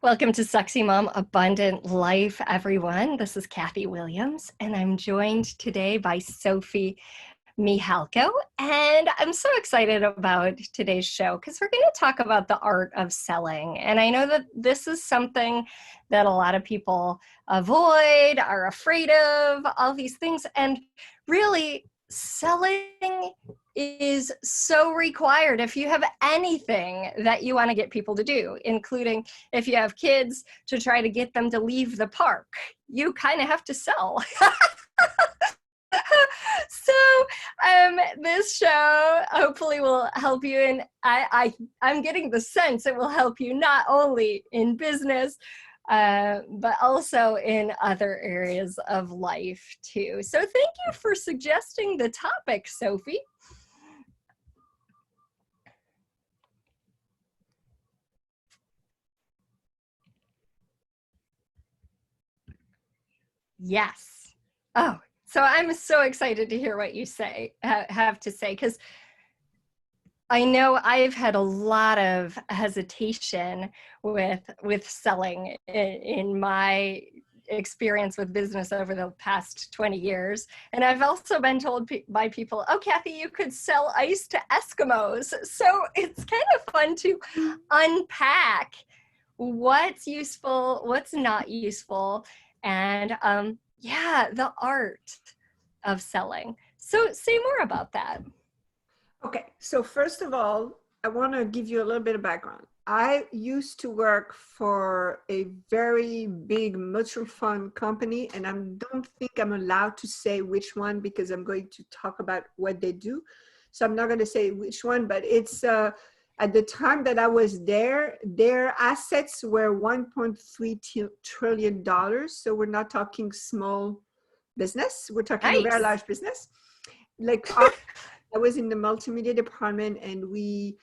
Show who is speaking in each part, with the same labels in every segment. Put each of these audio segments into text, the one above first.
Speaker 1: Welcome to Sexy Mom Abundant Life, everyone. This is Kathy Williams, and I'm joined today by Sophie Mihalko. And I'm so excited about today's show because we're going to talk about the art of selling. And I know that this is something that a lot of people avoid, are afraid of, all these things. And really, selling is so required if you have anything that you want to get people to do, including if you have kids, to try to get them to leave the park. You kind of have to sell. So this show hopefully will help you, and I'm getting the sense it will help you not only in business, but also in other areas of life too. So thank you for suggesting the topic, Sophie. Yes. Oh, so I'm so excited to hear what you have to say, because I know I've had a lot of hesitation with selling in my experience with business over the past 20 years. And I've also been told by people, oh, Kathy, you could sell ice to Eskimos. So it's kind of fun to unpack what's useful, what's not useful, and yeah, the art of selling. So say more about that.
Speaker 2: Okay, so first of all, I want to give you a little bit of background. I used to work for a very big mutual fund company, and I don't think I'm allowed to say which one because I'm going to talk about what they do. So I'm not going to say which one, but it's at the time that I was there, their assets were $1.3 trillion. So we're not talking small business. We're talking a very
Speaker 1: Nice.
Speaker 2: large business. Like I was in the multimedia department, and we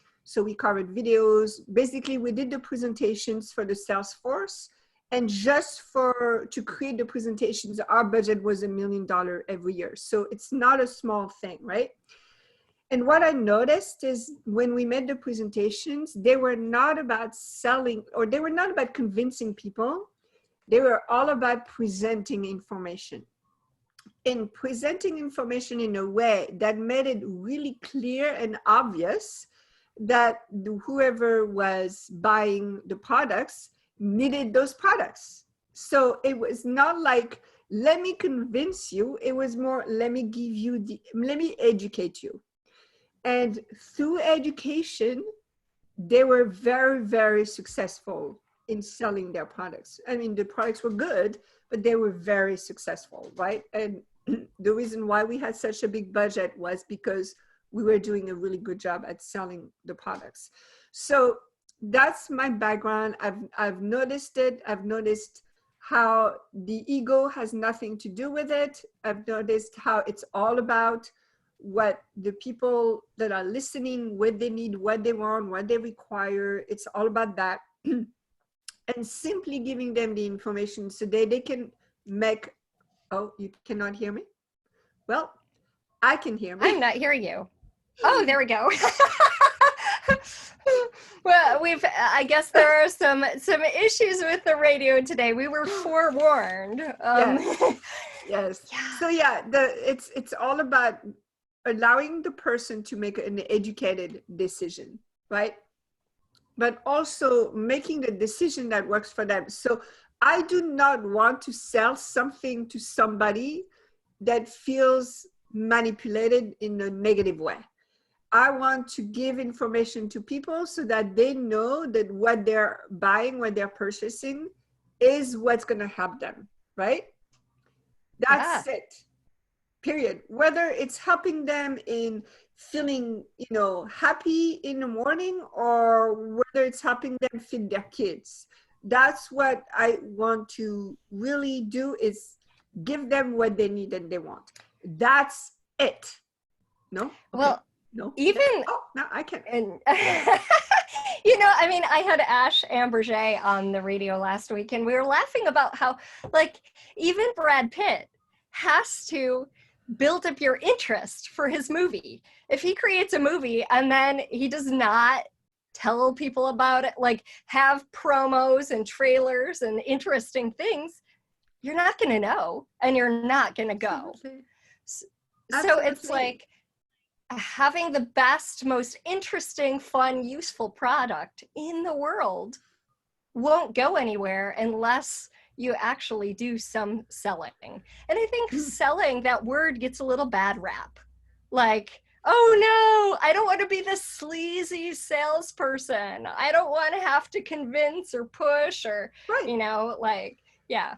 Speaker 2: covered videos. Basically, we did the presentations for the sales force, and just to create the presentations, our budget was $1 million every year. So it's not a small thing, right? And what I noticed is when we made the presentations, they were not about selling, or they were not about convincing people. They were all about presenting information. In presenting information in a way that made it really clear and obvious that whoever was buying the products needed those products. So it was not like, let me convince you. It was more, let me educate you. And through education, they were very, very successful in selling their products. I mean, the products were good, but they were very successful, right? And the reason why we had such a big budget was because we were doing a really good job at selling the products. So that's my background. I've noticed it. I've noticed how the ego has nothing to do with it. I've noticed how it's all about what the people that are listening, what they need, what they want, what they require. It's all about that. And simply giving them the information so that they can make. Oh, you cannot hear me? Well, I can hear me.
Speaker 1: I'm not hearing you. Oh, there we go. Well, I guess there are some issues with the radio today. We were forewarned.
Speaker 2: Yes.
Speaker 1: Yeah.
Speaker 2: So yeah, it's all about allowing the person to make an educated decision, right? But also making the decision that works for them. So I do not want to sell something to somebody that feels manipulated in a negative way. I want to give information to people so that they know that what they're buying, what they're purchasing is what's going to help them, right? That's it. Period. Whether it's helping them in feeling, happy in the morning, or whether it's helping them feed their kids. That's what I want to really do, is give them what they need and they want. That's it. No? Okay.
Speaker 1: Well,
Speaker 2: no.
Speaker 1: Even
Speaker 2: oh, no, I can.
Speaker 1: And I mean, I had Ash Amberger on the radio last week, and we were laughing about how, like, even Brad Pitt has to build up your interest for his movie. If he creates a movie and then he does not tell people about it, like have promos and trailers and interesting things, you're not going to know and you're not going to go.
Speaker 2: Absolutely.
Speaker 1: So it's
Speaker 2: Absolutely.
Speaker 1: like having the best, most interesting, fun, useful product in the world won't go anywhere unless you actually do some selling. And I think selling, that word gets a little bad rap. Like, oh no, I don't want to be the sleazy salesperson. I don't want to have to convince or push or,
Speaker 2: Right.
Speaker 1: like, yeah.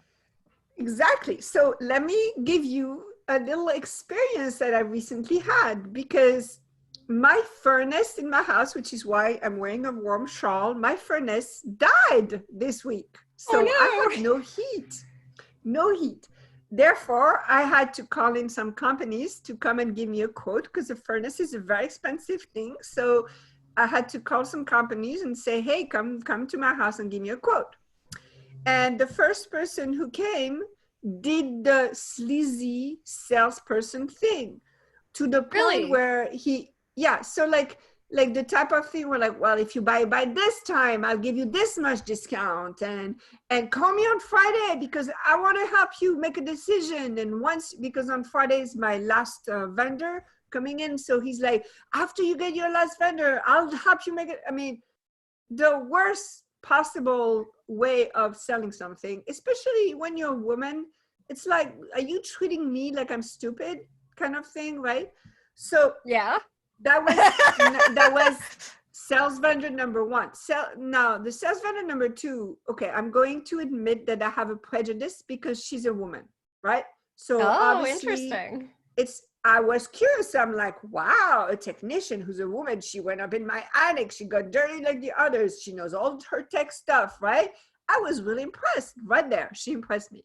Speaker 2: Exactly. So let me give you a little experience that I recently had, because my furnace in my house, which is why I'm wearing a warm shawl, my furnace died this week. So I
Speaker 1: Oh
Speaker 2: had no heat, no heat. Therefore, I had to call in some companies to come and give me a quote, because the furnace is a very expensive thing. So I had to call some companies and say, hey, come to my house and give me a quote. And the first person who came did the sleazy salesperson thing, to the point
Speaker 1: really?
Speaker 2: where so like the type of thing where like, well, if you buy by this time, I'll give you this much discount, and call me on Friday because I want to help you make a decision. And once, because on Friday is my last vendor coming in, so he's like, after you get your last vendor, I'll help you make it. I mean, the worst possible way of selling something, especially when you're a woman. It's like, are you treating me like I'm stupid, kind of thing, right? So
Speaker 1: Yeah.
Speaker 2: that was sales vendor number one. Now the sales vendor number two, okay, I'm going to admit that I have a prejudice because she's a woman, right? So
Speaker 1: Oh,
Speaker 2: obviously
Speaker 1: interesting.
Speaker 2: I was curious. I'm like, wow, a technician who's a woman. She went up in my attic. She got dirty like the others. She knows all her tech stuff, right? I was really impressed right there. She impressed me.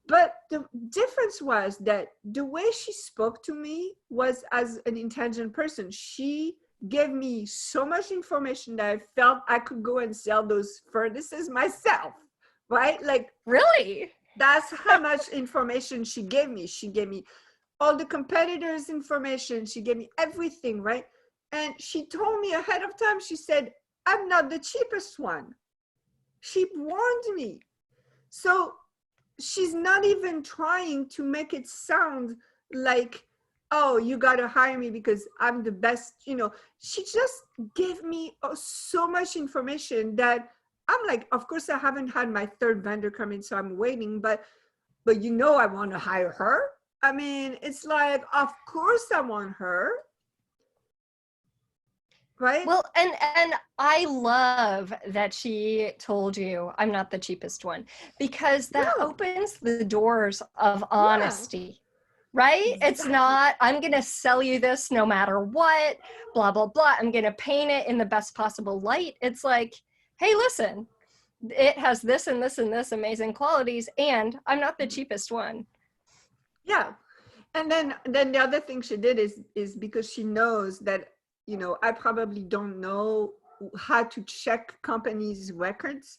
Speaker 2: But the difference was that the way she spoke to me was as an intelligent person. She gave me so much information that I felt I could go and sell those furnaces myself, right? Like,
Speaker 1: Really?
Speaker 2: that's how much information she gave me. She gave me all the competitors' information. She gave me everything, right? And she told me ahead of time, she said, I'm not the cheapest one. She warned me. So she's not even trying to make it sound like, oh, you got to hire me because I'm the best. She just gave me so much information that I'm like, of course, I haven't had my third vendor come in, so I'm waiting, but I want to hire her. I mean, it's like, of course I want her, right?
Speaker 1: Well, and I love that she told you I'm not the cheapest one, because that
Speaker 2: No,
Speaker 1: opens the doors of
Speaker 2: yeah,
Speaker 1: honesty, right? It's
Speaker 2: exactly.
Speaker 1: not, I'm going to sell you this no matter what, blah, blah, blah. I'm going to paint it in the best possible light. It's like, hey, listen, it has this and this and this amazing qualities, and I'm not the cheapest one.
Speaker 2: Yeah. And then the other thing she did is because she knows that, I probably don't know how to check companies' records.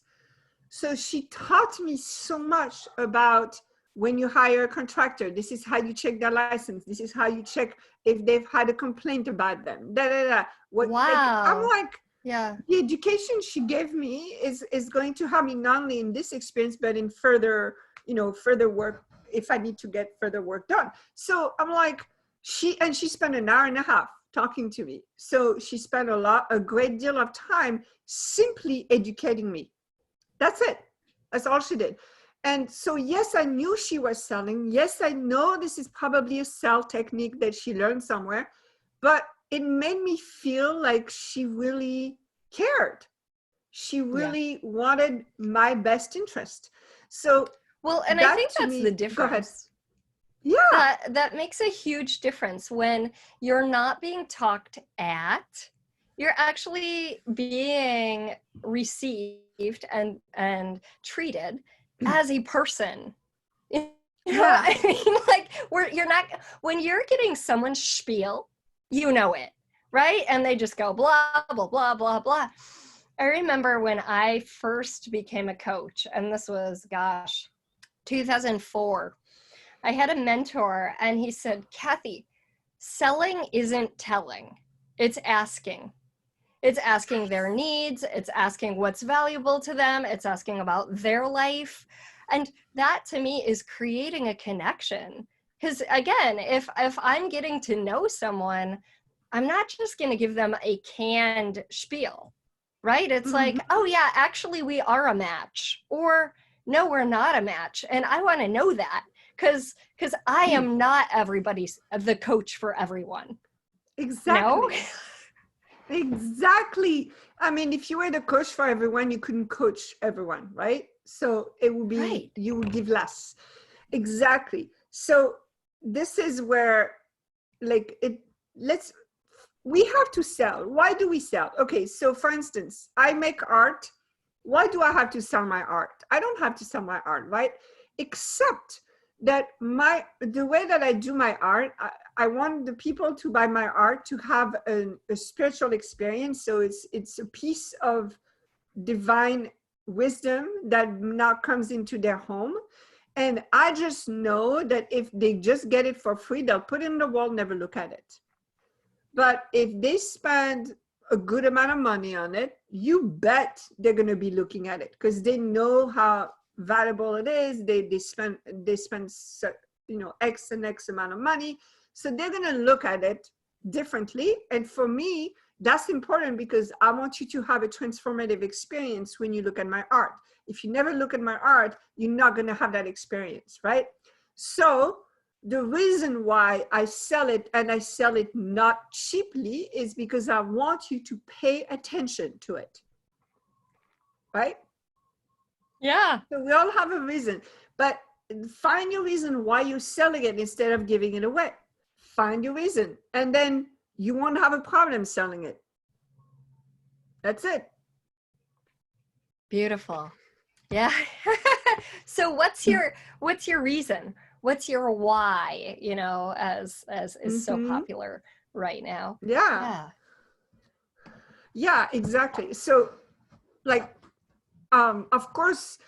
Speaker 2: So she taught me so much about, when you hire a contractor, this is how you check their license. This is how you check if they've had a complaint about them. Da da da. I'm
Speaker 1: Wow.
Speaker 2: like,
Speaker 1: Yeah.
Speaker 2: the education she gave me is going to help me not only in this experience, but in further work, if I need to get further work done. So I'm like, she spent an hour and a half talking to me. So she spent a great deal of time simply educating me. That's it. That's all she did. And so, yes, I knew she was selling. Yes, I know this is probably a sell technique that she learned somewhere, but it made me feel like she really cared. She
Speaker 1: Yeah.
Speaker 2: really wanted my best interest. So
Speaker 1: Well, and I
Speaker 2: that
Speaker 1: think
Speaker 2: to
Speaker 1: that's the
Speaker 2: me, go ahead.
Speaker 1: difference.
Speaker 2: Yeah,
Speaker 1: That makes a huge difference when you're not being talked at, you're actually being received and treated as a person. You
Speaker 2: yeah,
Speaker 1: I mean, like, you're not, when you're getting someone's spiel, it, right? And they just go blah blah blah blah blah. I remember when I first became a coach, and this was, gosh, 2004. I had a mentor, and he said, Kathy, selling isn't telling, it's asking. It's asking their needs. It's asking what's valuable to them. It's asking about their life. And that to me is creating a connection. Because again, if I'm getting to know someone, I'm not just going to give them a canned spiel, right? It's like, oh yeah, actually we are a match, or no, we're not a match. And I want to know that because I am not the coach for everyone.
Speaker 2: Exactly.
Speaker 1: No?
Speaker 2: Exactly. I mean, if you were the coach for everyone, you couldn't coach everyone, right? So it would be,
Speaker 1: Right.
Speaker 2: you would give less. Exactly. So this is where, like, we have to sell. Why do we sell? Okay, so for instance, I make art. Why do I have to sell my art? I don't have to sell my art, right? Except that the way that I do my art, I want the people to buy my art to have a spiritual experience. So it's a piece of divine wisdom that now comes into their home. And I just know that if they just get it for free, they'll put it in the wall, never look at it. But if they spend a good amount of money on it, you bet they're going to be looking at it because they know how valuable it is. They spend X and X amount of money, so they're going to look at it differently. And for me, that's important because I want you to have a transformative experience when you look at my art. If you never look at my art, you're not going to have that experience, right? So the reason why I sell it, and I sell it not cheaply, is because I want you to pay attention to it, right?
Speaker 1: Yeah.
Speaker 2: So we all have a reason, but find your reason why you're selling it instead of giving it away. Find your reason, and then you won't have a problem selling it. That's it.
Speaker 1: Beautiful. Yeah. So what's your reason? What's your why, as is so popular right now?
Speaker 2: Yeah.
Speaker 1: Yeah.
Speaker 2: Yeah, exactly. So like, of course,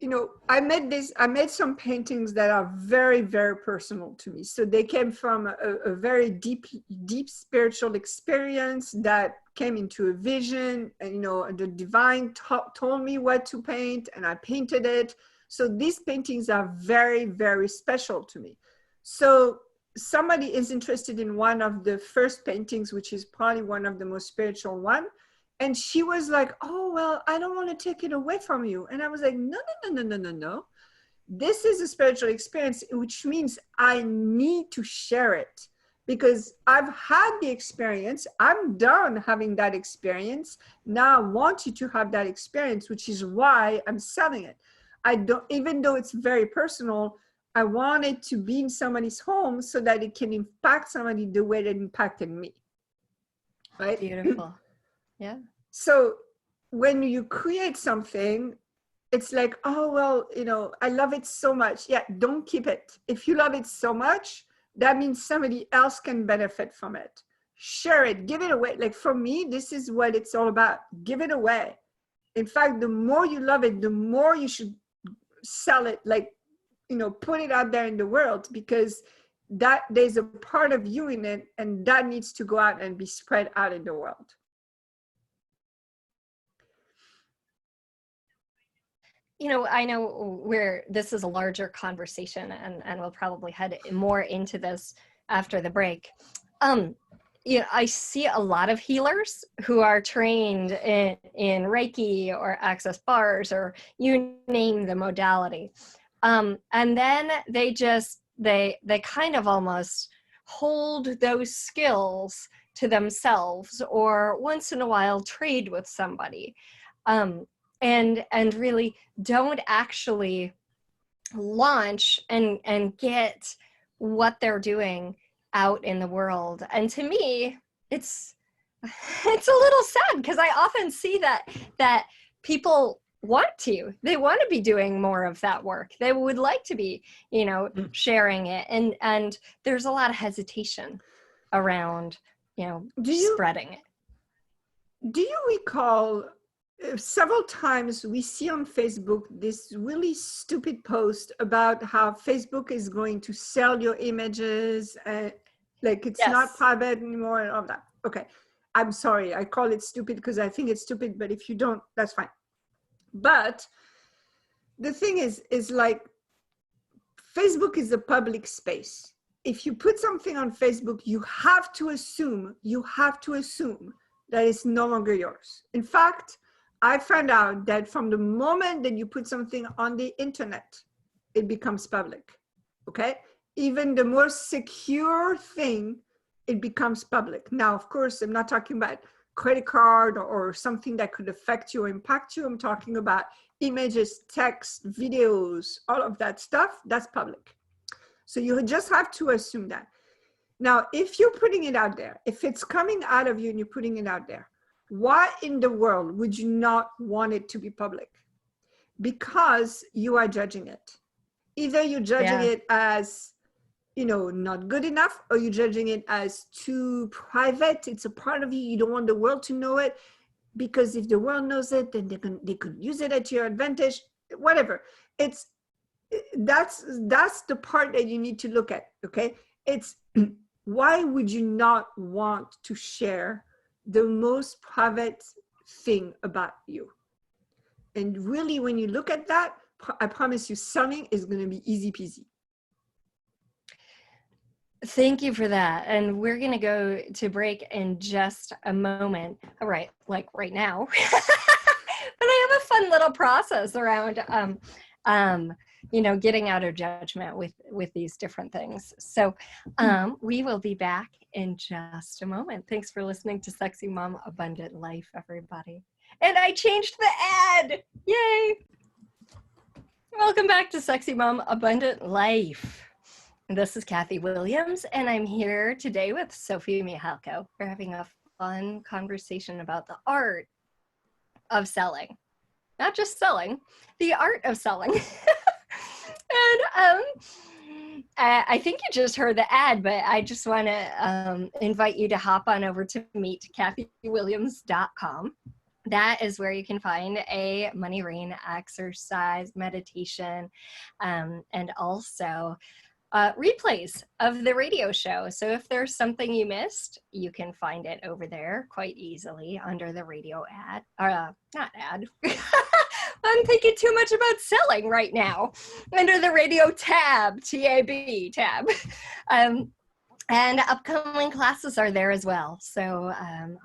Speaker 2: I made some paintings that are very, very personal to me. So they came from a very deep spiritual experience that came into a vision, and, the divine told me what to paint, and I painted it. So these paintings are very, very special to me. So somebody is interested in one of the first paintings, which is probably one of the most spiritual one. And she was like, oh, well, I don't want to take it away from you. And I was like, no, no, no, no, no, no, no. This is a spiritual experience, which means I need to share it because I've had the experience. I'm done having that experience. Now I want you to have that experience, which is why I'm selling it. I don't, even though it's very personal, I want it to be in somebody's home so that it can impact somebody the way that it impacted me. Right?
Speaker 1: Beautiful. Yeah.
Speaker 2: So when you create something, it's like, oh, well, I love it so much. Yeah, don't keep it. If you love it so much, that means somebody else can benefit from it. Share it, give it away. Like for me, this is what it's all about. Give it away. In fact, the more you love it, the more you should sell it, like, put it out there in the world, because that there's a part of you in it, and that needs to go out and be spread out in the world.
Speaker 1: I know where this is a larger conversation, and we'll probably head more into this after the break. I see a lot of healers who are trained in Reiki or Access Bars, or you name the modality. And then they kind of almost hold those skills to themselves, or once in a while trade with somebody. And really don't actually launch and get what they're doing out in the world. And to me, it's a little sad because I often see that people they want to be doing more of that work. They would like to be, sharing it. And there's a lot of hesitation around, spreading it.
Speaker 2: Do you recall several times we see on Facebook this really stupid post about how Facebook is going to sell your images and like it's
Speaker 1: Yes.
Speaker 2: not private anymore and all that? Okay. I'm sorry, I call it stupid because I think it's stupid, but if you don't, that's fine. But the thing is like, Facebook is a public space. If you put something on Facebook, you have to assume that it's no longer yours. In fact, I found out that from the moment that you put something on the internet, it becomes public, okay? Even the most secure thing, it becomes public. Now, of course, I'm not talking about credit card or something that could affect you or impact you. I'm talking about images, text, videos, all of that stuff, that's public. So you just have to assume that. Now, if you're putting it out there, if it's coming out of you and you're putting it out there, why in the world would you not want it to be public? Because you are judging it. Either you're judging it as, you know, not good enough, or you're judging it as too private. It's a part of you. You don't want the world to know it, because if the world knows it, then they could use it at your advantage, whatever. That's the part that you need to look at, okay? It's why would you not want to share the most private thing about you? And really, when you look at that, I promise you, selling is going to be easy peasy.
Speaker 1: Thank you for that. And we're going to go to break in just a moment. All right, like right now. But I have a fun little process around, you know, getting out of judgment with these different things. So we will be back in just a moment. Thanks for listening to Sexy Mom Abundant Life, everybody. And I changed the ad. Yay. Welcome back to Sexy Mom Abundant Life. This is Kathy Williams, and I'm here today with Sophie Mihalko. We're having a fun conversation about the art of selling. Not just selling, the art of selling. And I think you just heard the ad, but I just want to invite you to hop on over to meetkathywilliams.com. That is where you can find a money rain exercise, meditation, and also replays of the radio show. So if there's something you missed, you can find it over there quite easily under the radio ad, not ad. I'm thinking too much about selling right now. Under the radio tab, TAB tab. And upcoming classes are there as well. So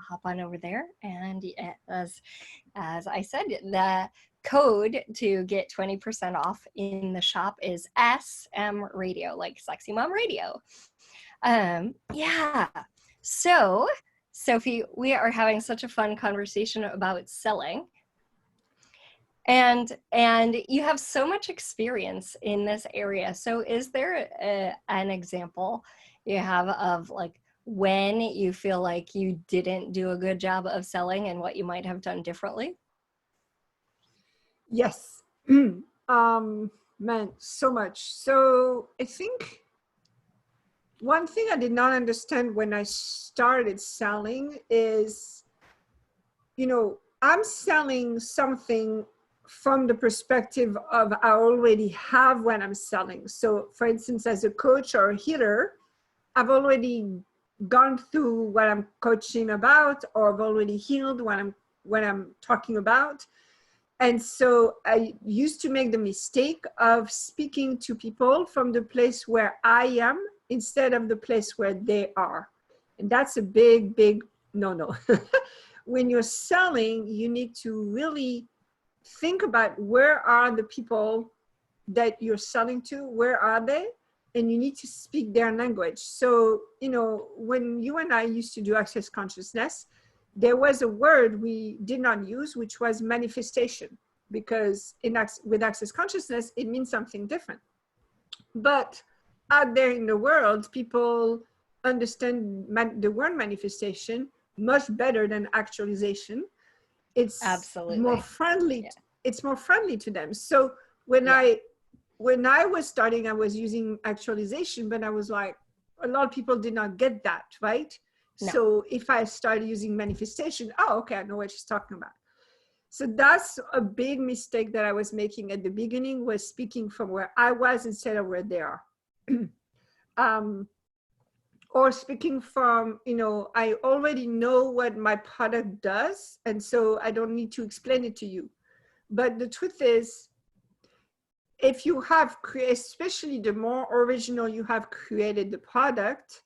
Speaker 1: hop on over there. And as I said, the code to get 20% off in the shop is SM Radio, like Sexy Mom Radio. Yeah. So, Sophie, we are having such a fun conversation about selling. And you have so much experience in this area. So is there an example you have of like when you feel like you didn't do a good job of selling and what you might have done differently?
Speaker 2: Yes. Man, so much. So I think one thing I did not understand when I started selling is, you know, I'm selling something from the perspective of I already have what I'm selling. So for instance, as a coach or a healer, I've already gone through what I'm coaching about, or I've already healed what I'm talking about. And so I used to make the mistake of speaking to people from the place where I am instead of the place where they are. And that's a big, big no-no. When you're selling, you need to really think about where are the people that you're selling to, where are they? And you need to speak their language. So, you know, when you and I used to do Access Consciousness, there was a word we did not use, which was manifestation, because with Access Consciousness, it means something different. But out there in the world, people understand the word manifestation much better than actualization. It's
Speaker 1: absolutely
Speaker 2: more friendly. Yeah. It's more friendly to them. So when I was starting, I was using actualization, but I was like, a lot of people did not get that, right? No. So if I started using manifestation, oh, okay, I know what she's talking about. So that's a big mistake that I was making at the beginning, was speaking from where I was instead of where they are. or speaking from, I already know what my product does, and so I don't need to explain it to you. But the truth is, if you have especially the more original you have created the product,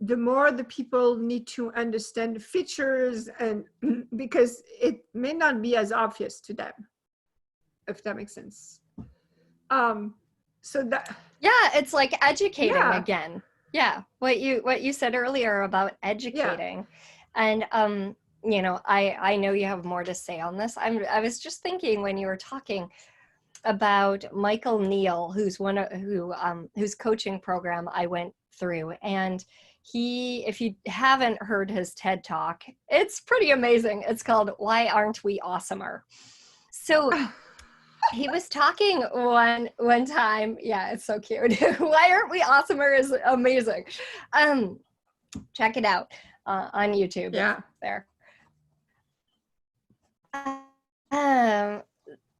Speaker 2: the more the people need to understand the features, and because it may not be as obvious to them, if that makes sense. So that,
Speaker 1: yeah, it's like educating
Speaker 2: yeah,
Speaker 1: again. Yeah, what you said earlier about educating. And I know you have more to say on this. I was just thinking when you were talking about Michael Neal, whose coaching program I went through, and if you haven't heard his TED Talk, it's pretty amazing. It's called "Why Aren't We Awesomer?" So he was talking one time. Yeah, it's so cute. Why Aren't We Awesomer is amazing. Check it out on YouTube.
Speaker 2: yeah.
Speaker 1: It's there.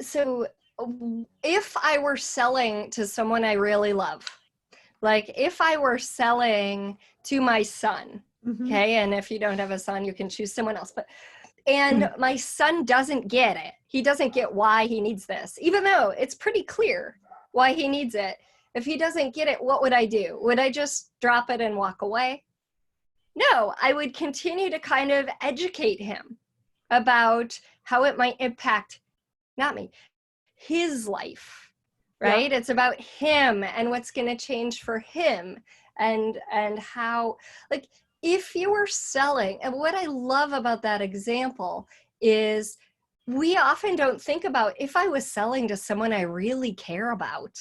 Speaker 1: So if I were selling to someone I really love, like if I were selling to my son, okay, and if you don't have a son, you can choose someone else, and my son doesn't get it. He doesn't get why he needs this, even though it's pretty clear why he needs it. If he doesn't get it, what would I do? Would I just drop it and walk away? No, I would continue to kind of educate him about how it might impact, not me, his life, right? It's about him and what's going to change for him, and how, like, if you were selling, and what I love about that example is we often don't think about, if I was selling to someone I really care about,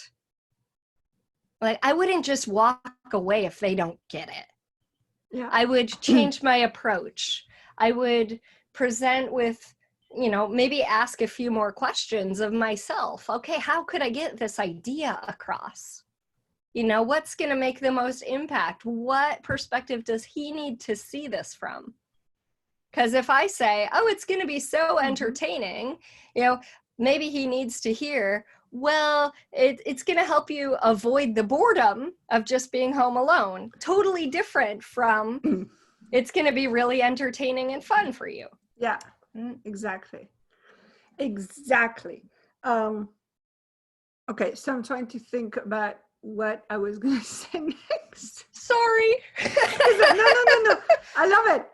Speaker 1: like I wouldn't just walk away if they don't get it.
Speaker 2: Yeah.
Speaker 1: I would change my approach. I would present with, maybe ask a few more questions of myself. Okay, how could I get this idea across? What's going to make the most impact? What perspective does he need to see this from? Because if I say, oh, it's going to be so entertaining, maybe he needs to hear, well, it's going to help you avoid the boredom of just being home alone. Totally different from it's going to be really entertaining and fun for you.
Speaker 2: Yeah, exactly. Okay, so I'm trying to think about what I was going to say next.
Speaker 1: Sorry.
Speaker 2: No. I love it.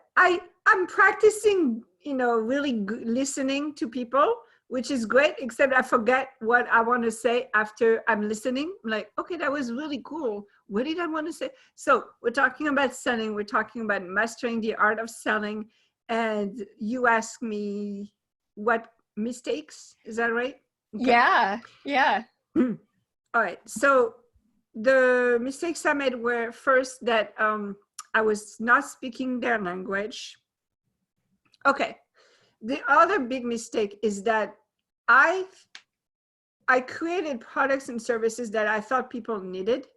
Speaker 2: I'm practicing, really listening to people, which is great, except I forget what I want to say after I'm listening. I'm like, okay, that was really cool. What did I want to say? So we're talking about selling. We're talking about mastering the art of selling. And you asked me what mistakes, is that right?
Speaker 1: Okay. Yeah.
Speaker 2: All right. So the mistakes I made were, first, that I was not speaking their language. Okay. The other big mistake is that I created products and services that I thought people needed,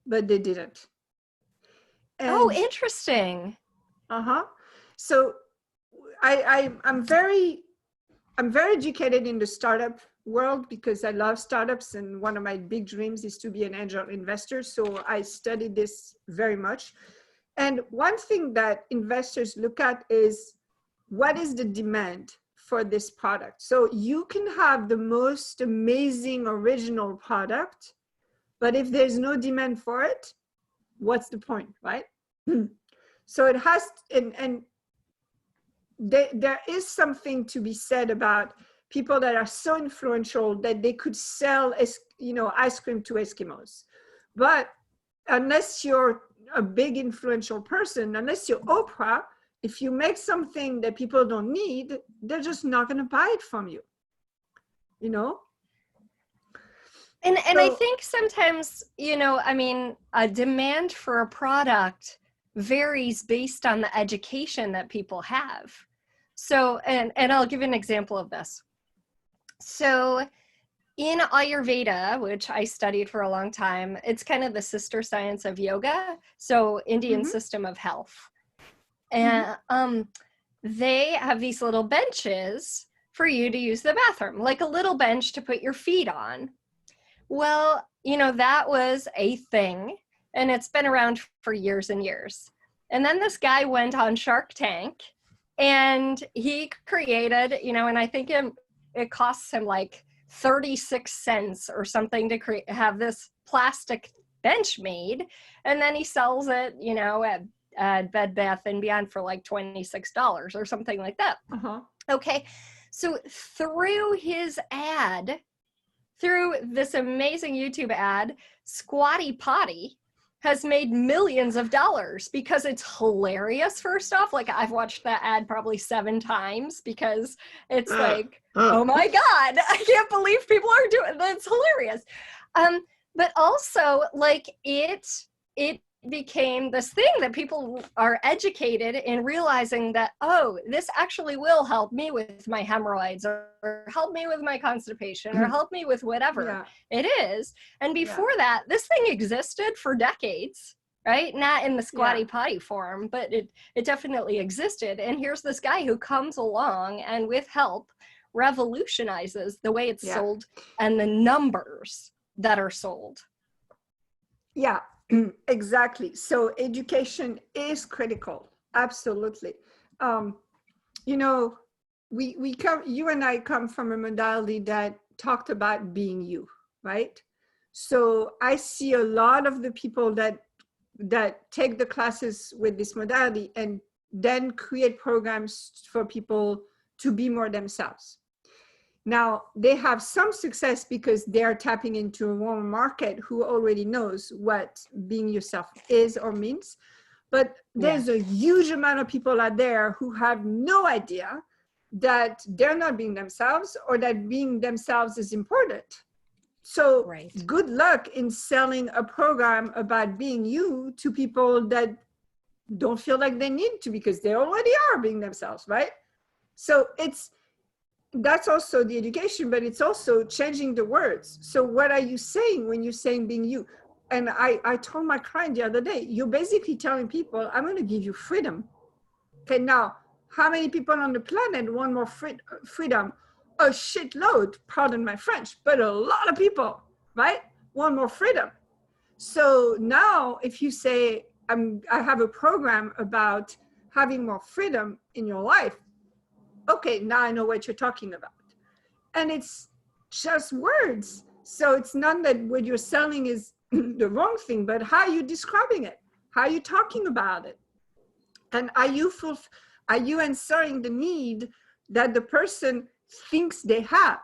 Speaker 2: but they didn't.
Speaker 1: And, interesting.
Speaker 2: So I'm very educated in the startup world because I love startups, and one of my big dreams is to be an angel investor. So I studied this very much. And one thing that investors look at is, what is the demand for this product? So you can have the most amazing original product, but if there's no demand for it, what's the point, right? So it has, and there is something to be said about people that are so influential that they could sell, ice cream to Eskimos. But unless you're a big influential person, unless you're Oprah, if you make something that people don't need, they're just not going to buy it from you,
Speaker 1: And I think sometimes, a demand for a product varies based on the education that people have. So, and I'll give an example of this. So in Ayurveda, which I studied for a long time, it's kind of the sister science of yoga. So Indian system of health. And they have these little benches for you to use the bathroom, like a little bench to put your feet on. Well, that was a thing and it's been around for years and years. And then this guy went on Shark Tank, and he created, and I think it costs him like 36 cents or something to have this plastic bench made, and then he sells it, at Bed Bath and Beyond for like $26 or something like that. Okay, so through this amazing YouTube ad, Squatty Potty has made millions of dollars because it's hilarious. First off, like I've watched that ad probably 7 times because it's like, oh my God, I can't believe people are doing that's hilarious. But also like it became this thing that people are educated in realizing that, oh, this actually will help me with my hemorrhoids or help me with my constipation or help me with whatever it is. And before that, this thing existed for decades, right? Not in the Squatty Potty form, but it definitely existed. And here's this guy who comes along and with help revolutionizes the way it's sold and the numbers that are sold.
Speaker 2: Yeah. Exactly. So education is critical. Absolutely. You and I come from a modality that talked about being you, right? So I see a lot of the people that take the classes with this modality and then create programs for people to be more themselves. Now, they have some success because they're tapping into a warm market who already knows what being yourself is or means. But there's a huge amount of people out there who have no idea that they're not being themselves or that being themselves is important. So good luck in selling a program about being you to people that don't feel like they need to because they already are being themselves, right? So that's also the education, but it's also changing the words. So what are you saying when you're saying being you? And I told my client the other day, you're basically telling people, I'm going to give you freedom. Okay, now, how many people on the planet want more freedom? A shitload, pardon my French, but a lot of people, right, want more freedom. So now if you say, I have a program about having more freedom in your life, okay, now I know what you're talking about. And it's just words. So it's not that what you're selling is the wrong thing, but how are you describing it? How are you talking about it? And are you answering the need that the person thinks they have?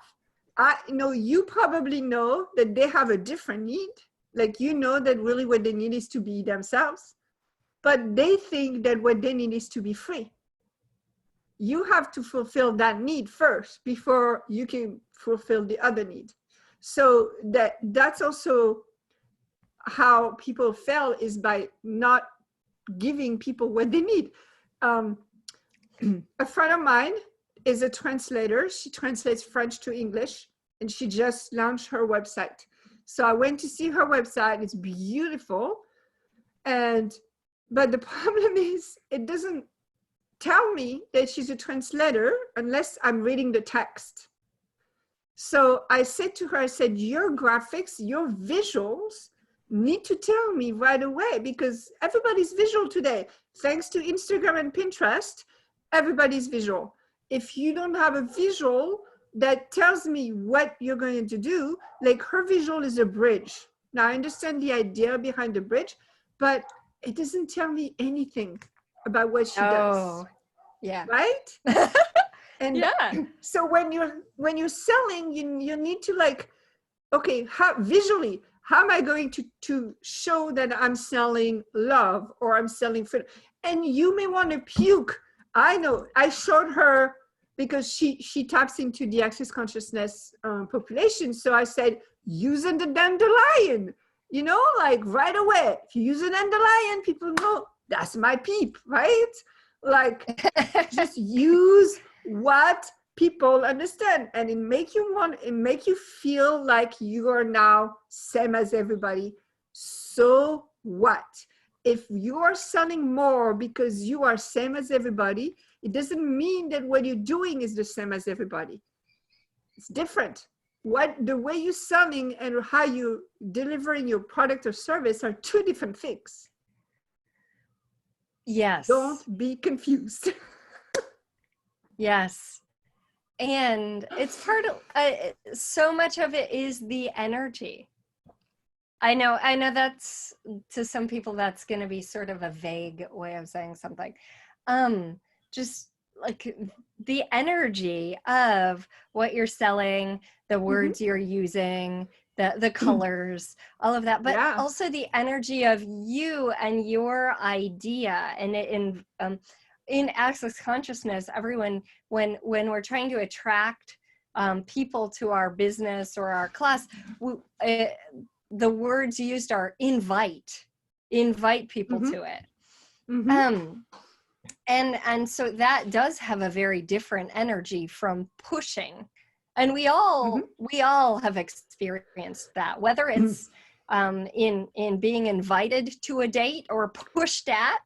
Speaker 2: You probably know that they have a different need. Like, that really what they need is to be themselves, but they think that what they need is to be free. You have to fulfill that need first before you can fulfill the other need. So that's also how people fail, is by not giving people what they need. A friend of mine is a translator. She translates French to English, and she just launched her website. So I went to see her website. It's beautiful. But the problem is it doesn't tell me that she's a translator unless I'm reading the text. So I said to her, I said, your graphics, your visuals need to tell me right away, because everybody's visual today. Thanks to Instagram and Pinterest, everybody's visual. If you don't have a visual that tells me what you're going to do, like her visual is a bridge. Now I understand the idea behind the bridge, but it doesn't tell me anything about what she does.
Speaker 1: Yeah.
Speaker 2: Right? And so when you're selling, you need to like, okay, how am I going to show that I'm selling love or I'm selling freedom? And you may want to puke. I know. I showed her, because she taps into the access consciousness population. So I said, using the dandelion, like right away. If you use a dandelion, people know that's my peep, right? Like, just use what people understand, and it make you feel like you are now same as everybody. So what? If you are selling more because you are same as everybody, it doesn't mean that what you're doing is the same as everybody. It's different. what the way you're selling and how you delivering your product or service are two different things.
Speaker 1: Yes.
Speaker 2: Don't be confused.
Speaker 1: Yes. And it's part of, so much of it is the energy. I know that's, to some people, that's going to be sort of a vague way of saying something. Just like the energy of what you're selling, the words you're using, the colors, all of that, but also the energy of you and your idea. And in access consciousness, everyone, when we're trying to attract people to our business or our class, the words used are invite people to it. And so that does have a very different energy from pushing. And we all have experienced that, whether it's in being invited to a date or pushed at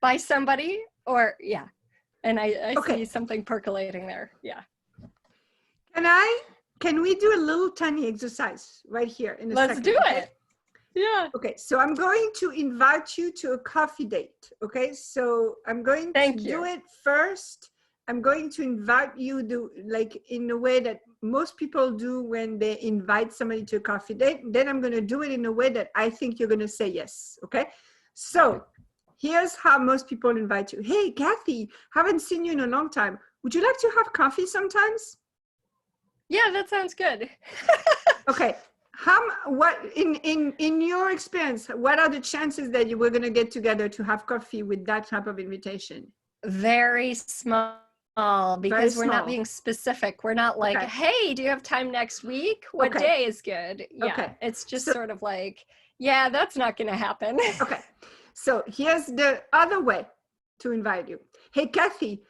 Speaker 1: by somebody, or and I see something percolating there.
Speaker 2: Can we do a little tiny exercise right here in a second?
Speaker 1: Let's do it. Yeah.
Speaker 2: Okay, so I'm going to invite you to a coffee date. Okay, so I'm going to do it first. I'm going to invite you like in a way that most people do when they invite somebody to a coffee date. Then I'm going to do it in a way that I think you're going to say yes. Okay, so here's how most people invite you. Hey, Kathy, haven't seen you in a long time. Would you like to have coffee sometimes?
Speaker 1: Yeah, that sounds good.
Speaker 2: Okay. What in your experience, what are the chances that you were going to get together to have coffee with that type of invitation?
Speaker 1: Very small, because we're not being specific. We're not like, hey, do you have time next week? What day is good? Yeah, it's just sort of like, yeah, that's not going to happen.
Speaker 2: Okay, so here's the other way to invite you. Hey, Kathy,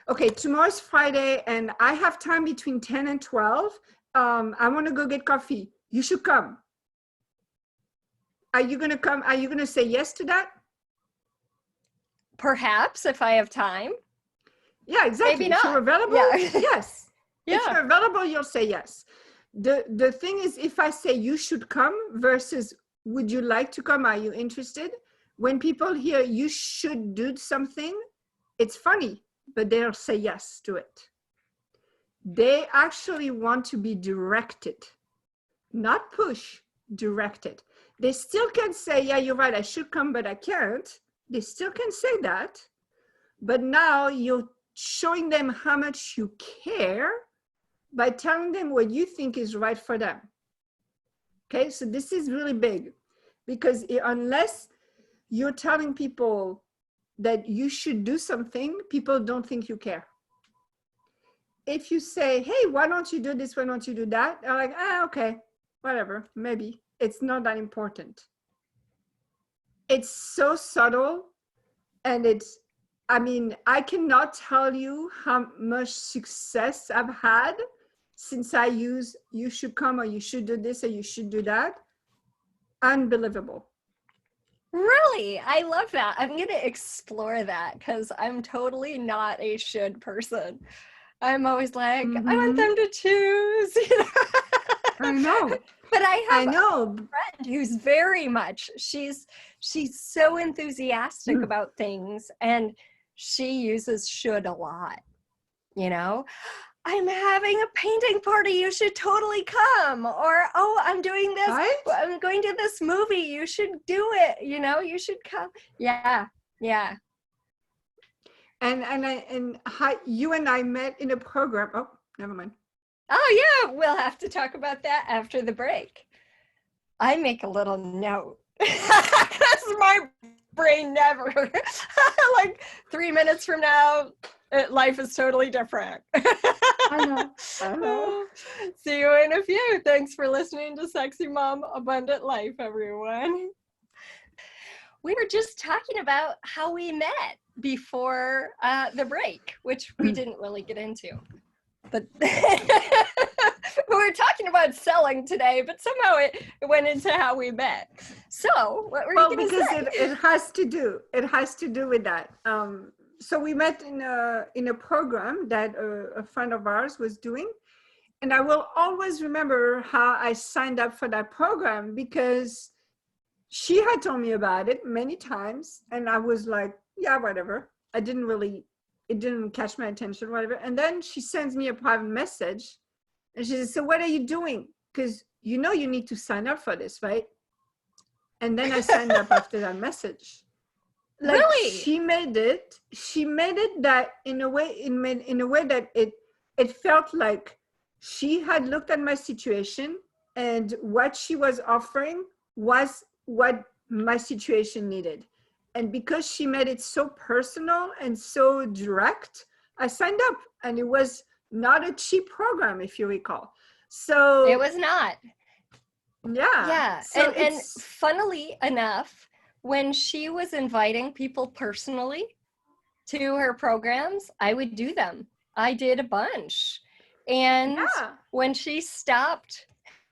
Speaker 2: okay, tomorrow's Friday and I have time between 10 and 12. I want to go get coffee. You should come. Are you going to come? Are you going to say yes to that?
Speaker 1: Perhaps, if I have time.
Speaker 2: Yeah, exactly.
Speaker 1: Maybe not.
Speaker 2: If you're available, yes. If you're available, you'll say yes. The thing is, if I say you should come versus would you like to come? Are you interested? When people hear you should do something, it's funny, but they'll say yes to it. They actually want to be directed. Not push, directed. They still can say, yeah, you're right, I should come, but I can't. They still can say that. But now you're showing them how much you care by telling them what you think is right for them. Okay, so this is really big, because unless you're telling people that you should do something, people don't think you care. If you say, hey, why don't you do this? Why don't you do that? They're like, okay. Whatever, maybe. It's not that important. It's so subtle. And I cannot tell you how much success I've had since I use you should come, or you should do this, or you should do that. Unbelievable.
Speaker 1: Really? I love that. I'm going to explore that, because I'm totally not a should person. I'm always like, I want them to choose.
Speaker 2: I know.
Speaker 1: But I have a friend who's very much, she's so enthusiastic about things, and she uses should a lot. I'm having a painting party, you should totally come. Or, oh, I'm doing this, I'm going to this movie, you should do it, you should come. Yeah.
Speaker 2: And you and I met in a program. Oh, never mind.
Speaker 1: Oh, yeah, we'll have to talk about that after the break. I make a little note, because my brain never, like 3 minutes from now, life is totally different.
Speaker 2: I know.
Speaker 1: See you in a few. Thanks for listening to Sexy Mom Abundant Life, everyone. We were just talking about how we met before the break, which we didn't really get into. But we were talking about selling today, but somehow it went into how we met. So what were you going to say?
Speaker 2: Well, because it has to do with that. So we met in a program that a friend of ours was doing, And I will always remember how I signed up for that program, because she had told me about it many times. And I was like, yeah, whatever. It didn't catch my attention, whatever. And then she sends me a private message and she says, so what are you doing? Because you know you need to sign up for this, right? And then I signed up after that message. Like,
Speaker 1: Really?
Speaker 2: she made it that in a way, that it felt like she had looked at my situation, and what she was offering was what my situation needed. And because she made it so personal and so direct, I signed up. And it was not a cheap program, if you recall. So
Speaker 1: It was not. Yeah.
Speaker 2: so
Speaker 1: And funnily enough, when she was inviting people personally to her programs, I would do them. I did a bunch. And when she stopped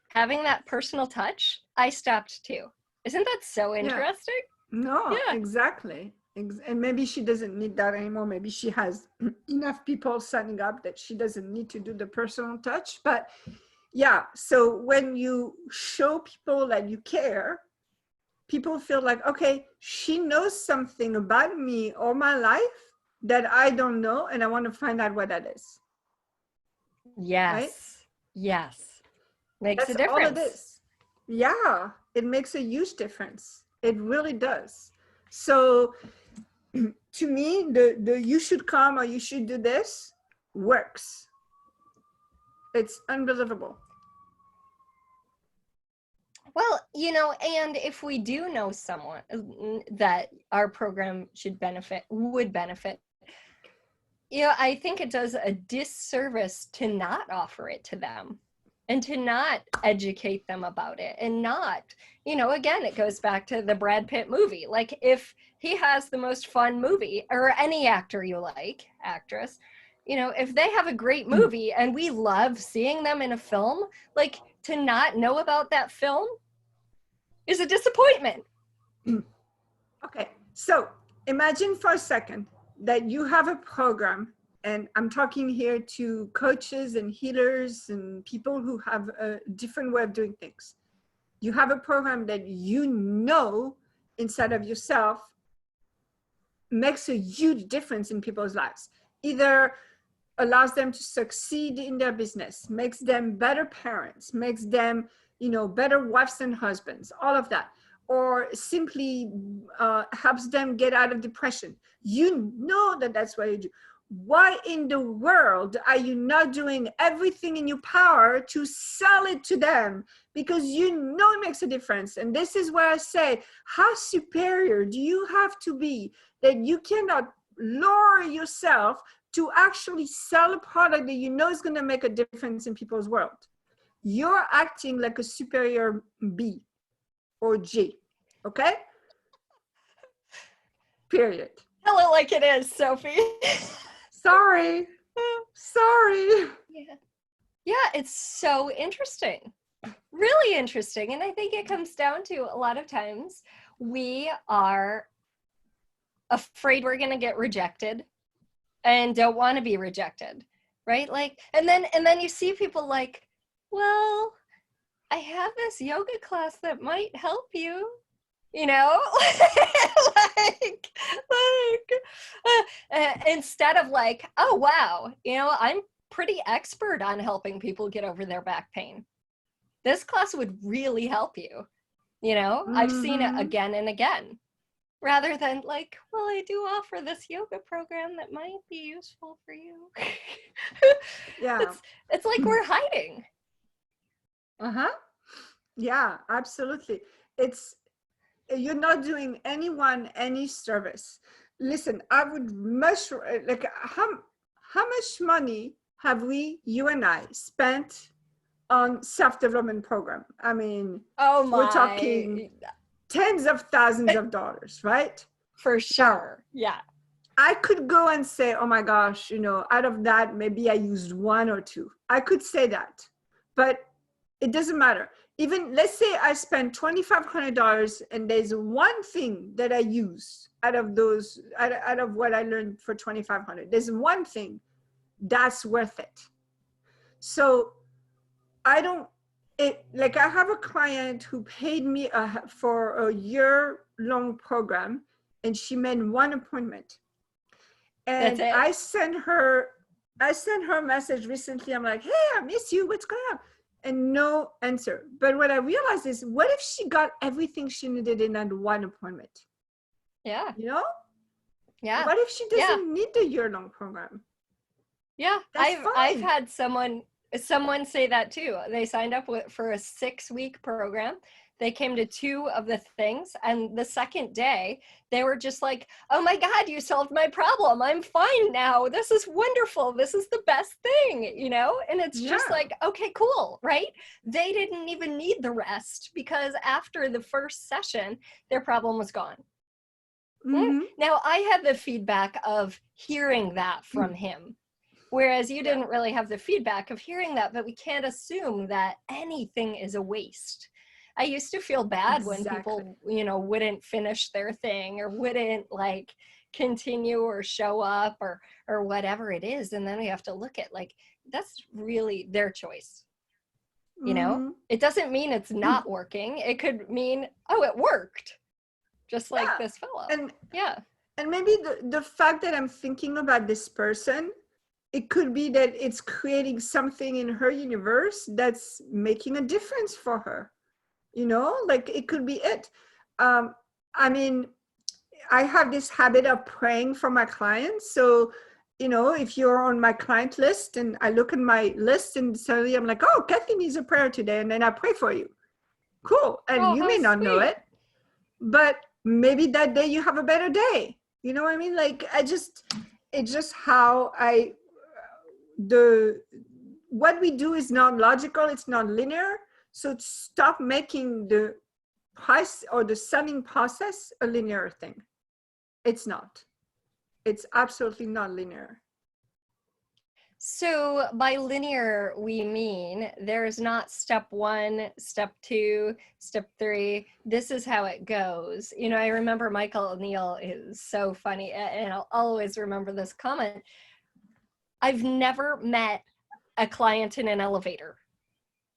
Speaker 1: having that personal touch, I stopped too. Isn't that so interesting?
Speaker 2: No, exactly. And maybe she doesn't need that anymore. Maybe she has enough people signing up that she doesn't need to do the personal touch. But yeah, so when you show people that you care, people feel like, okay, she knows something about me or my life that I don't know, and I want to find out what that is.
Speaker 1: Yes.
Speaker 2: Right?
Speaker 1: Yes. Makes
Speaker 2: That's
Speaker 1: a difference.
Speaker 2: all it is. Yeah, it makes a huge difference. It really does. So to me, the you should come or you should do this works. It's unbelievable.
Speaker 1: Well, and if we do know someone that our program would benefit, I think it does a disservice to not offer it to them and to not educate them about it, and not, again, it goes back to the Brad Pitt movie. Like, if he has the most fun movie, or any actor you like, actress, if they have a great movie and we love seeing them in a film, like, to not know about that film is a disappointment.
Speaker 2: Okay, so imagine for a second that you have a program, and I'm talking here to coaches and healers and people who have a different way of doing things. You have a program that inside of yourself makes a huge difference in people's lives. Either allows them to succeed in their business, makes them better parents, makes them, better wives and husbands, all of that, or simply helps them get out of depression. That's what you do. Why in the world are you not doing everything in your power to sell it to them? Because it makes a difference. And this is where I say, how superior do you have to be that you cannot lower yourself to actually sell a product that is going to make a difference in people's world? You're acting like a superior B or G, okay? Period.
Speaker 1: Tell it like it is, Sophie.
Speaker 2: Sorry.
Speaker 1: Yeah, it's so interesting. Really interesting. And I think it comes down to, a lot of times we are afraid we're going to get rejected and don't want to be rejected, right? Like, and then you see people like, well, I have this yoga class that might help you, instead of like, oh, wow, I'm pretty expert on helping people get over their back pain. This class would really help you. I've seen it again and again, rather than like, well, I do offer this yoga program that might be useful for you.
Speaker 2: Yeah.
Speaker 1: It's like we're hiding.
Speaker 2: Yeah, absolutely. You're not doing anyone any service. Listen, I would like, how much money have you and I spent on self-development program? I mean,
Speaker 1: oh my,
Speaker 2: we're talking tens of thousands of dollars, right?
Speaker 1: For sure. Yeah.
Speaker 2: I could go and say, oh my gosh, out of that, maybe I used one or two. I could say that, but it doesn't matter. Even let's say I spent $2,500 and there's one thing that I use out of what I learned for $2,500. There's one thing that's worth it. So I don't, it, like I have a client who paid me for a year-long program, and she made one appointment.
Speaker 1: That's
Speaker 2: And
Speaker 1: it.
Speaker 2: I sent her a message recently. I'm like, hey, I miss you. What's going on? And no answer. But what I realized is, what if she got everything she needed in that one appointment?
Speaker 1: Yeah.
Speaker 2: You know?
Speaker 1: Yeah.
Speaker 2: What if she
Speaker 1: Yeah.
Speaker 2: doesn't need the year-long program?
Speaker 1: Yeah.
Speaker 2: That's
Speaker 1: I've
Speaker 2: fine.
Speaker 1: had someone say that too. They signed up for a 6-week program. They came to 2 of the things, and the second day they were just like, oh my God, you solved my problem, I'm fine now, this is wonderful, this is the best thing, you know. And it's just
Speaker 2: Yeah.
Speaker 1: like, okay, cool, right? They didn't even need the rest, because after the first session their problem was gone.
Speaker 2: Mm-hmm.
Speaker 1: Now I had the feedback of hearing that from him, whereas you
Speaker 2: Yeah.
Speaker 1: didn't really have the feedback of hearing that. But we can't assume that anything is a waste. I used to feel bad when
Speaker 2: Exactly.
Speaker 1: people, wouldn't finish their thing, or wouldn't like continue or show up, or whatever it is. And then we have to look at, like, that's really their choice.
Speaker 2: Mm-hmm.
Speaker 1: It doesn't mean it's not working. It could mean, oh, it worked. Just like
Speaker 2: Yeah.
Speaker 1: this fellow.
Speaker 2: And
Speaker 1: Yeah.
Speaker 2: and maybe the fact that I'm thinking about this person, it could be that it's creating something in her universe that's making a difference for her. Like it could be it. um I mean, I have this habit of praying for my clients. So if you're on my client list and I look at my list and suddenly I'm like, oh, Kathy needs a prayer today, and then I pray for you. Cool. And
Speaker 1: Oh,
Speaker 2: you
Speaker 1: how
Speaker 2: may not know
Speaker 1: sweet.
Speaker 2: it, but maybe that day you have a better day. You know what I mean? Like it's just how the what we do is not logical, it's not linear. So stop making the price or the selling process a linear thing. It's not. It's absolutely not linear.
Speaker 1: So by linear, we mean there's not step 1, step 2, step 3. This is how it goes. I remember Michael O'Neill is so funny, and I'll always remember this comment. I've never met a client in an elevator.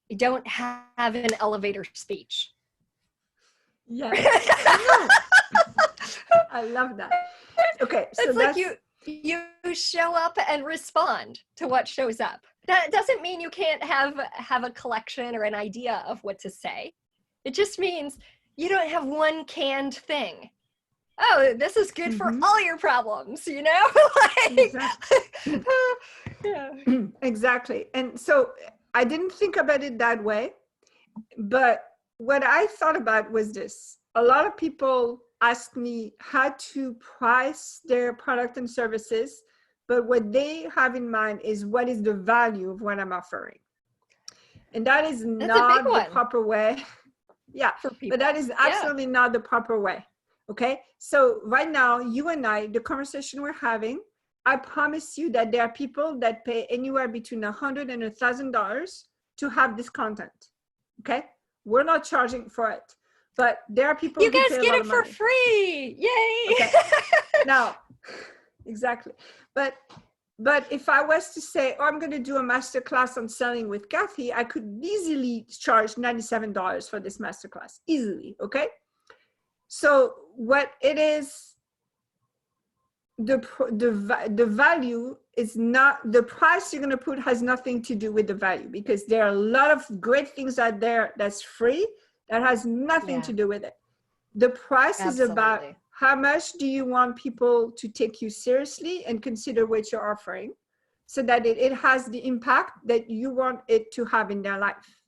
Speaker 1: You don't have an elevator speech.
Speaker 2: Yes, I know. I love that. Okay, so
Speaker 1: It's like
Speaker 2: that's
Speaker 1: you show up and respond to what shows up. That doesn't mean you can't have a collection or an idea of what to say. It just means you don't have one canned thing. Oh, this is good for all your problems, like,
Speaker 2: exactly.
Speaker 1: yeah.
Speaker 2: Exactly. And so I didn't think about it that way, but what I thought about was this. A lot of people ask me how to price their product and services, but what they have in mind is, what is the value of what I'm offering? And that is
Speaker 1: That's a big
Speaker 2: not the
Speaker 1: one
Speaker 2: proper way. Yeah,
Speaker 1: for
Speaker 2: but
Speaker 1: people.
Speaker 2: that is
Speaker 1: Yeah.
Speaker 2: absolutely not the proper way. Okay, so right now, you and I, the conversation we're having, I promise you that there are people that pay anywhere between $100 and $1,000 to have this content. Okay, we're not charging for it, but there are people
Speaker 1: You
Speaker 2: who
Speaker 1: guys
Speaker 2: pay a
Speaker 1: get
Speaker 2: lot
Speaker 1: it
Speaker 2: of
Speaker 1: for
Speaker 2: money.
Speaker 1: free. Yay.
Speaker 2: Okay, now, exactly. But if I was to say, oh, I'm going to do a masterclass on selling with Kathy, I could easily charge $97 for this masterclass, easily. Okay. So what it is, the value is not, the price you're going to put has nothing to do with the value, because there are a lot of great things out there that's free that has nothing
Speaker 1: Yeah,
Speaker 2: to do with it. The price is about
Speaker 1: absolutely.
Speaker 2: how much do you want people to take you seriously and consider what you're offering, so that it has the impact that you want it to have in their life.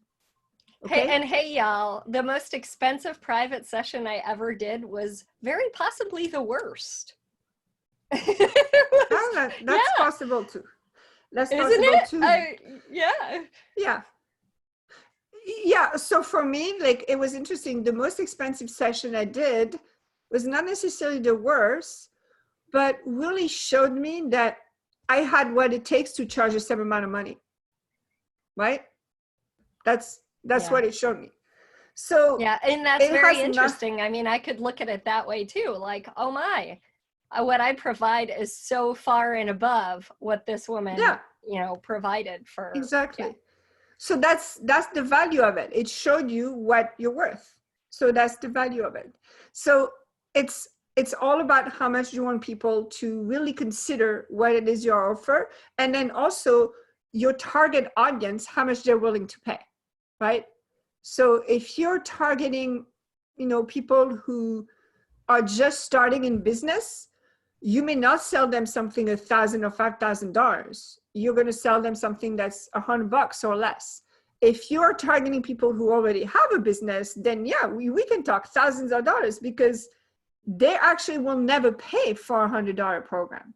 Speaker 2: Okay.
Speaker 1: Hey, y'all, the most expensive private session I ever did was very possibly the worst.
Speaker 2: That's
Speaker 1: Yeah,
Speaker 2: possible too. That's
Speaker 1: isn't
Speaker 2: possible
Speaker 1: it?
Speaker 2: too.
Speaker 1: Yeah.
Speaker 2: Yeah. Yeah. So for me, like, it was interesting. The most expensive session I did was not necessarily the worst, but really showed me that I had what it takes to charge the same amount of money. Right? That's
Speaker 1: Yeah.
Speaker 2: what it showed me. So
Speaker 1: Yeah, and that's
Speaker 2: it
Speaker 1: very
Speaker 2: has not.
Speaker 1: interesting. I mean, I could look at it that way too. Like, oh my, what I provide is so far and above what this woman,
Speaker 2: Yeah,
Speaker 1: provided for. Yeah.
Speaker 2: exactly. So that's the value of it. It showed you what you're worth. So that's the value of it. So it's all about how much you want people to really consider what it is you offer, and then also your target audience, how much they're willing to pay, right? So if you're targeting, people who are just starting in business, you may not sell them something $1,000 or $5,000. You're going to sell them something that's $100 or less. If you're targeting people who already have a business, then yeah, we can talk thousands of dollars, because they actually will never pay for $100 program.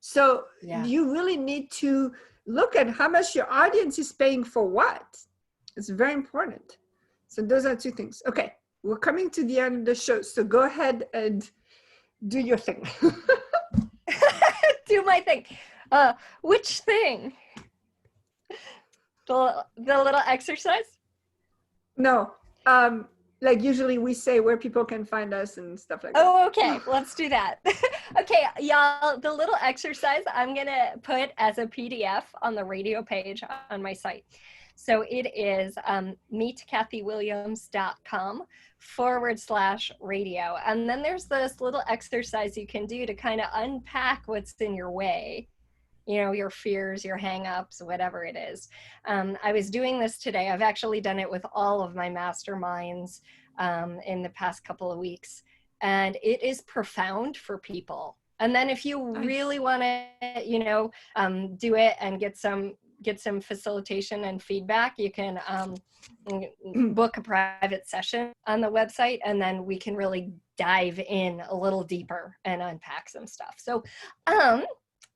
Speaker 2: So you really need to look at how much your audience is paying for what. It's very important. So those are two things. Okay, we're coming to the end of the show. So go ahead and do your thing.
Speaker 1: Do my thing. Which thing? The little exercise?
Speaker 2: No. Like usually we say where people can find us and stuff like that.
Speaker 1: Oh, okay. Let's do that. Okay, y'all, the little exercise I'm going to put as a PDF on the radio page on my site. So it is meetkathyWilliams.com/radio. And then there's this little exercise you can do to kind of unpack what's in your way. Your fears, your hang-ups, whatever it is. I was doing this today. I've actually done it with all of my masterminds in the past couple of weeks. And it is profound for people. And then if you really want to, do it and get some facilitation and feedback, you can book a private session on the website, and then we can really dive in a little deeper and unpack some stuff. So,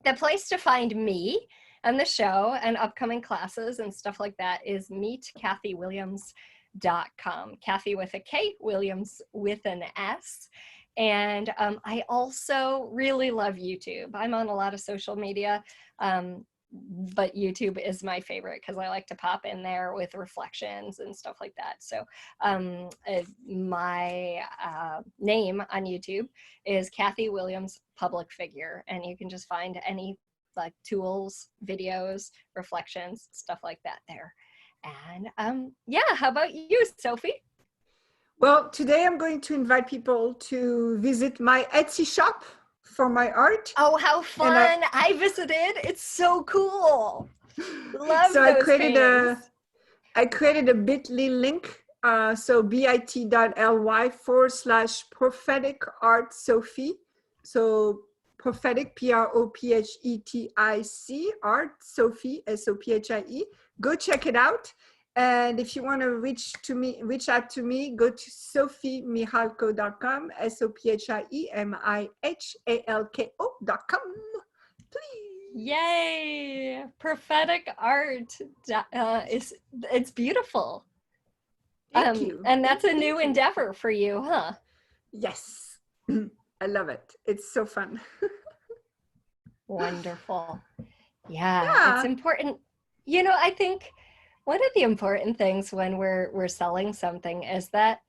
Speaker 1: the place to find me and the show and upcoming classes and stuff like that is meetkathyWilliams.com. Kathy with a K, Williams with an S. And I also really love YouTube. I'm on a lot of social media, but YouTube is my favorite because I like to pop in there with reflections and stuff like that. So my name on YouTube is Kathy Williams Public Figure, and you can just find any like tools, videos, reflections, stuff like that there. And how about you, Sophie?
Speaker 2: Well, today I'm going to invite people to visit my Etsy shop for my art.
Speaker 1: Oh, how fun. I visited. It's so cool. Love
Speaker 2: so
Speaker 1: those paintings.
Speaker 2: I created a bit.ly link. So bit.ly/prophetic art Sophie. So prophetic, prophetic art Sophie, SOPHIE. Go check it out. And if you want to reach out to me, go to sophiemihalko.com, SOPHIEMIHALKO.com, please.
Speaker 1: Yay! Prophetic art it's beautiful.
Speaker 2: Thank you.
Speaker 1: And that's a new endeavor for you, huh?
Speaker 2: Yes, I love it. It's so fun.
Speaker 1: Wonderful. Yeah, it's important. I think one of the important things when we're selling something is that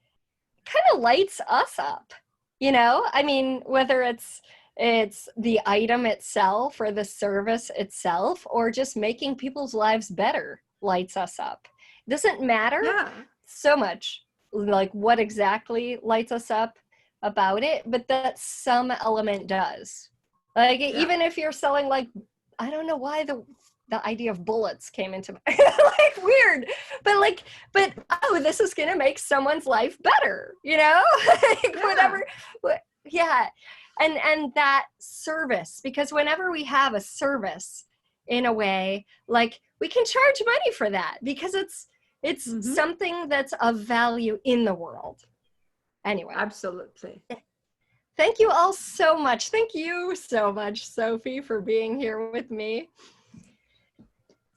Speaker 1: it kind of lights us up. I mean, whether it's the item itself or the service itself, or just making people's lives better lights us up. It doesn't matter so much like what exactly lights us up about it, but that some element does. Like even if you're selling, like, I don't know why the idea of bullets came into my like weird, but this is gonna make someone's life better, whatever. And that service, because whenever we have a service, in a way, like, we can charge money for that because it's something that's of value in the world. Anyway,
Speaker 2: absolutely.
Speaker 1: Thank you all so much. Thank you so much, Sophie, for being here with me.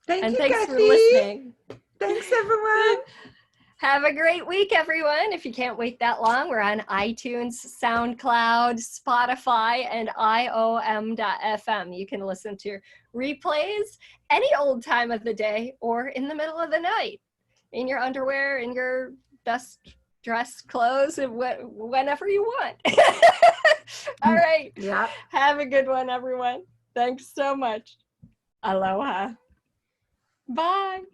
Speaker 2: Thanks
Speaker 1: Kathy. For listening.
Speaker 2: Thanks, everyone.
Speaker 1: Have a great week, everyone. If you can't wait that long, we're on iTunes, SoundCloud, Spotify, and IOM.FM. You can listen to replays any old time of the day or in the middle of the night, in your underwear, in your best dressed clothes, whenever you want. All right.
Speaker 2: Yeah.
Speaker 1: Have a good one, everyone. Thanks so much. Aloha. Bye.